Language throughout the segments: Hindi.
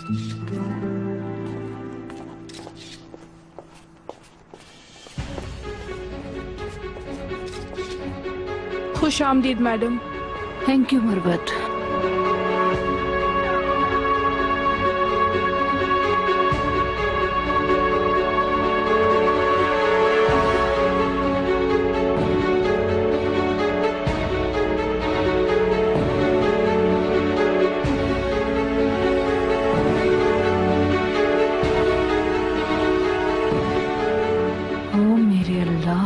खुश आमदीद मैडम। Thank you Marwat. ओ मेरे अल्लाह,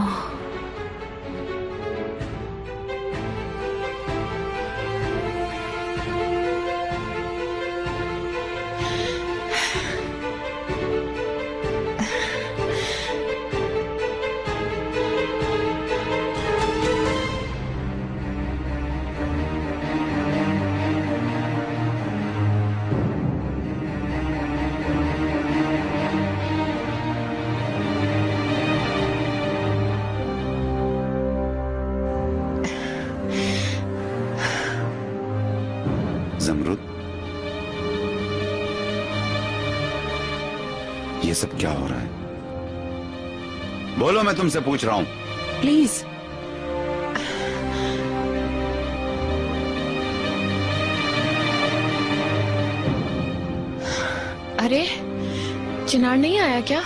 ज़मरुद, ये सब क्या हो रहा है? बोलो, मैं तुमसे पूछ रहा हूं। प्लीज। अरे चिनार नहीं आया क्या?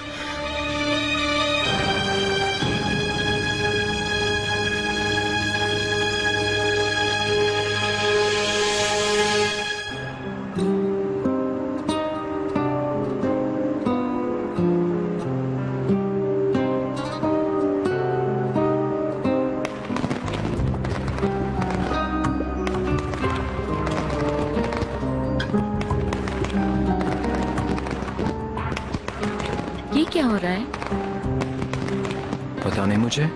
ये क्या हो रहा है? पता नहीं मुझे।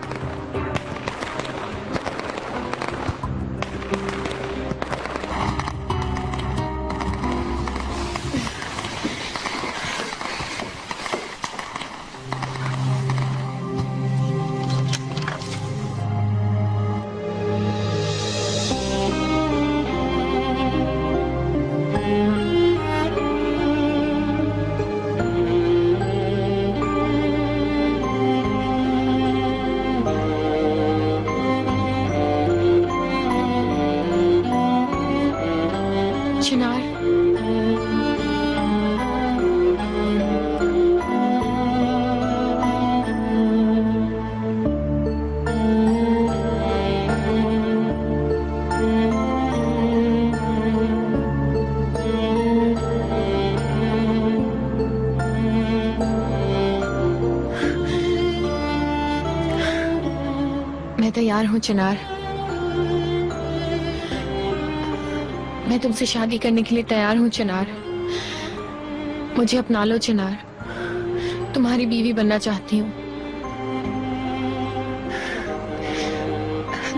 चिनार, मैं तैयार हूँ चिनार। मैं तुमसे शादी करने के लिए तैयार हूँ चिनार। मुझे अपना लो चिनार, तुम्हारी बीवी बनना चाहती हूँ।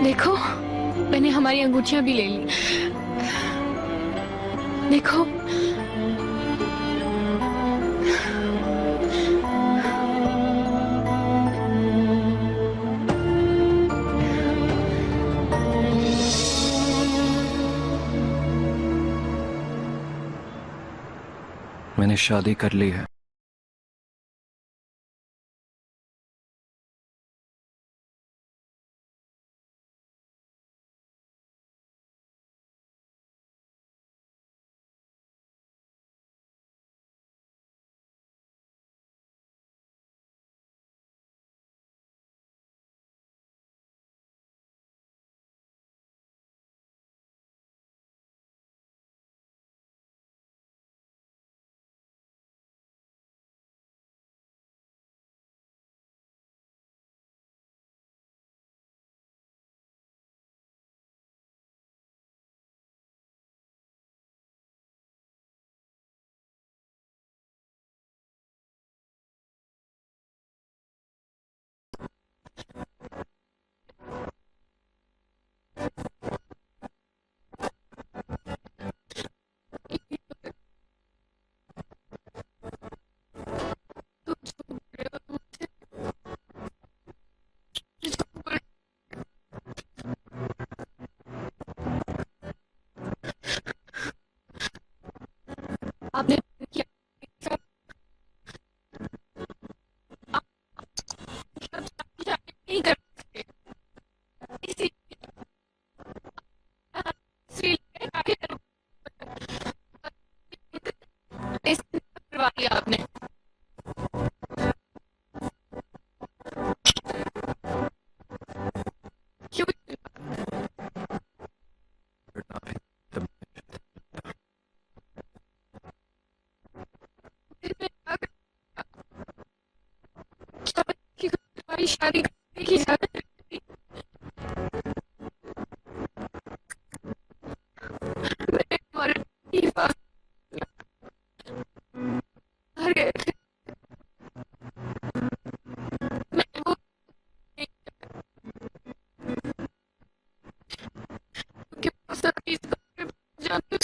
देखो, मैंने हमारी अंगूठियां भी ले ली। देखो, मैंने शादी कर ली है। आपने करवा लिया आपने। क्यों? तुम्हारी शादी करने की इजाजत नहीं। मैंने तुम्हारे पास मर गए थे। मैं वो के पास अपनी जानती हूँ।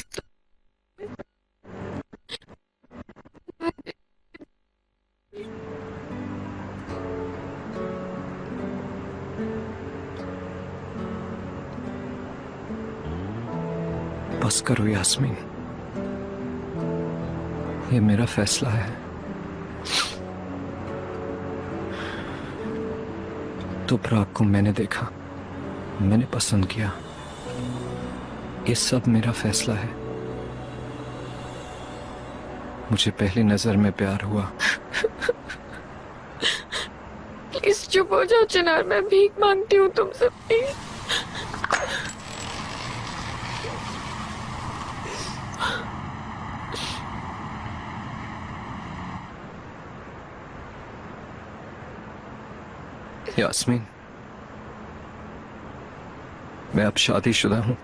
बस करो यास्मीन, ये मेरा फैसला है। तो प्राग को मैंने देखा, मैंने पसंद किया, ये सब मेरा फैसला है। मुझे पहली नजर में प्यार हुआ। प्लीज चुप हो जाओ चिनार, मैं भीख मांगती हूँ तुमसे प्लीज। यास्मीन, मैं अब शादीशुदा हूं।